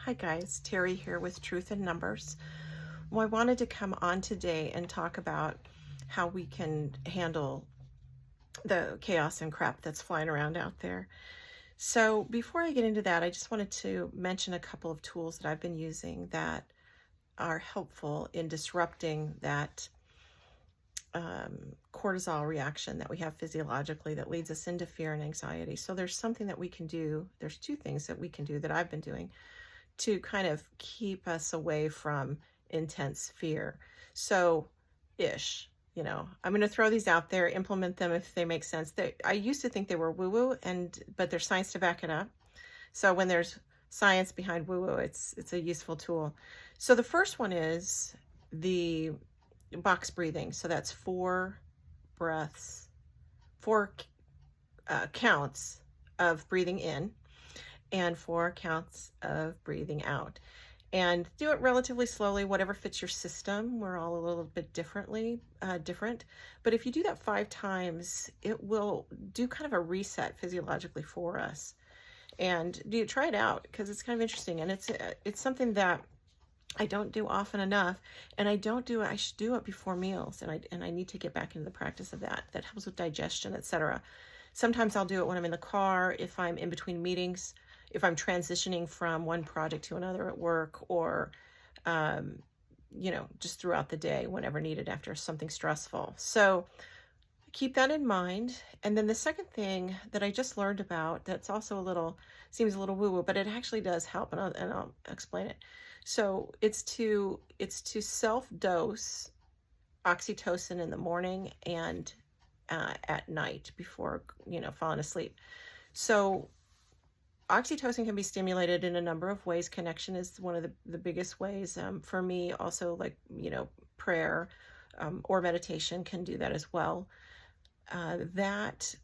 Hi guys, Terry here with Truth in Numbers. Well, I wanted to come on today and talk about how we can handle the chaos and crap that's flying around out there. So before I get into that, I just wanted to mention a couple of tools that I've been using that are helpful in disrupting that cortisol reaction that we have physiologically that leads us into fear and anxiety. So there's something that we can do. There's two things that we can do that I've been doing to kind of keep us away from intense fear. So, I'm going to throw these out there, implement them if they make sense. I used to think they were woo-woo, but there's science to back it up. So when there's science behind woo-woo, it's a useful tool. So the first one is the box breathing. So that's 4 breaths, 4 counts of breathing in and 4 counts of breathing out. And do it relatively slowly, whatever fits your system. We're all a little bit different. But if you do that 5 times, it will do kind of a reset physiologically for us. And try it out because it's kind of interesting. And it's something that I don't do often enough, and I don't do it. I should do it before meals, and I need to get back into the practice of that. That helps with digestion, etc. Sometimes I'll do it when I'm in the car, if I'm in between meetings, if I'm transitioning from one project to another at work, or just throughout the day whenever needed after something stressful. So keep that in mind. And then the second thing that I just learned about that's also seems a little woo-woo, but it actually does help, and I'll explain it. So it's to self-dose oxytocin in the morning and at night before falling asleep. So oxytocin can be stimulated in a number of ways. Connection is one of the biggest ways. For me, also, like prayer or meditation can do that as well. That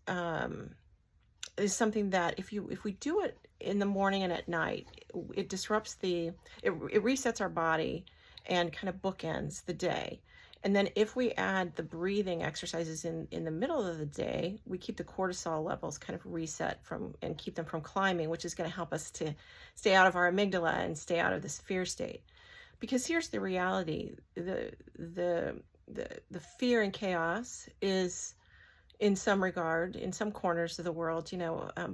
is something that if we do it in the morning and at night, it disrupts it resets our body and kind of bookends the day. And then if we add the breathing exercises in the middle of the day, we keep the cortisol levels kind of reset and keep them from climbing, which is going to help us to stay out of our amygdala and stay out of this fear state. Because here's the reality: the fear and chaos is, in some regard, in some corners of the world,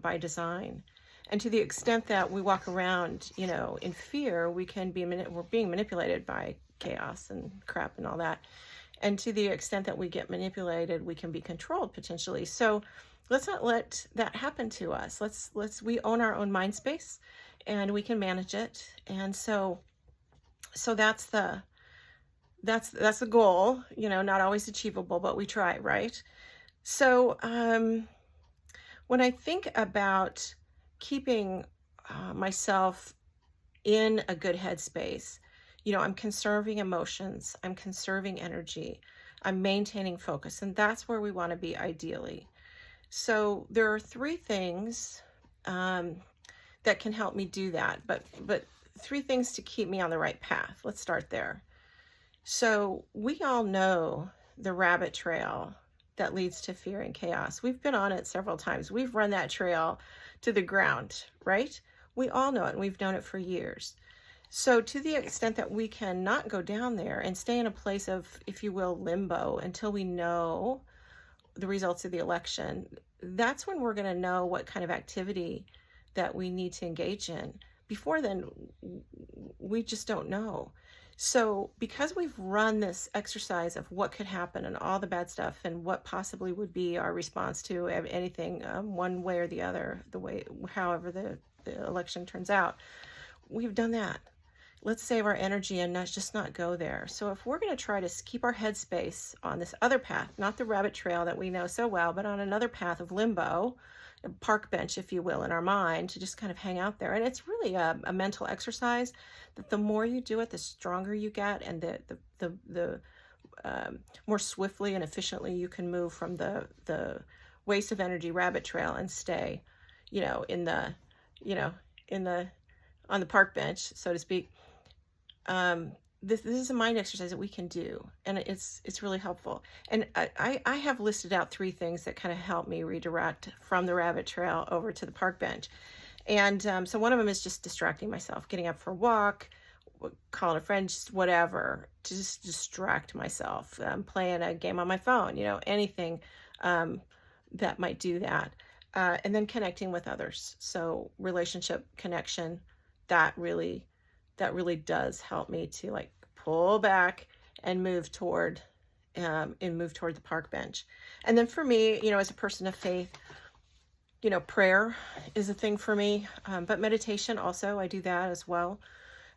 by design. And to the extent that we walk around, in fear, we're being manipulated by chaos and crap and all that. And to the extent that we get manipulated, we can be controlled potentially. So let's not let that happen to us. We own our own mind space, and we can manage it. And so that's the goal, not always achievable, but we try, right? So when I think about keeping myself in a good headspace, I'm conserving emotions, I'm conserving energy, I'm maintaining focus, and that's where we want to be ideally. So there are 3 things that can help me do that, but 3 things to keep me on the right path. Let's start there. So we all know the rabbit trail that leads to fear and chaos. We've been on it several times. We've run that trail to the ground, right? We all know it, and we've known it for years. So to the extent that we can not go down there and stay in a place of, if you will, limbo until we know the results of the election, that's when we're going to know what kind of activity that we need to engage in. Before then, we just don't know. So because we've run this exercise of what could happen and all the bad stuff and what possibly would be our response to anything, one way or the other, however the election turns out, we've done that. Let's save our energy and not go there. So if we're going to try to keep our headspace on this other path, not the rabbit trail that we know so well, but on another path of limbo, a park bench, if you will, in our mind, to just kind of hang out there. And it's really a mental exercise that the more you do it, the stronger you get, and the more swiftly and efficiently you can move from the waste of energy rabbit trail and stay, on the park bench, so to speak. This is a mind exercise that we can do, and it's really helpful. And I have listed out 3 things that kind of help me redirect from the rabbit trail over to the park bench. And so one of them is just distracting myself, getting up for a walk, calling a friend, just whatever, to just distract myself, playing a game on my phone, anything um, that might do that. And then connecting with others. So relationship connection, that really, that really does help me to like pull back and move toward the park bench. And then for me, as a person of faith, prayer is a thing for me, but meditation also, I do that as well.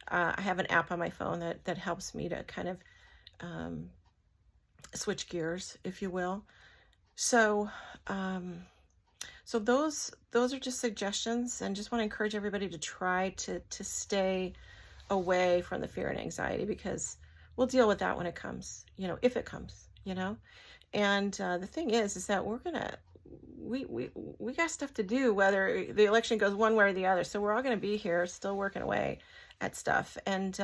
I have an app on my phone that helps me to kind of um, switch gears, if you will. So, um, so those are just suggestions, and just want to encourage everybody to try to stay away from the fear and anxiety, because we'll deal with that when it comes, if it comes, And the thing is that we got stuff to do, whether the election goes one way or the other. So we're all going to be here still working away at stuff. And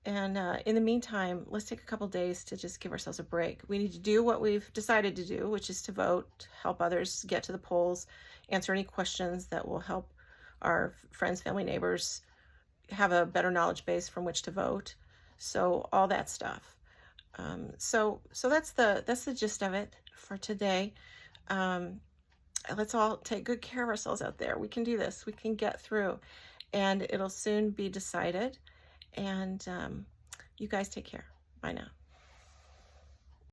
in the meantime, let's take a couple days to just give ourselves a break. We need to do what we've decided to do, which is to vote, help others get to the polls, answer any questions that will help our friends, family, neighbors have a better knowledge base from which to vote. So all that stuff. So that's the gist of it for today. Um, let's all take good care of ourselves out there. We can do this. We can get through, and it'll soon be decided. And you guys take care. Bye now.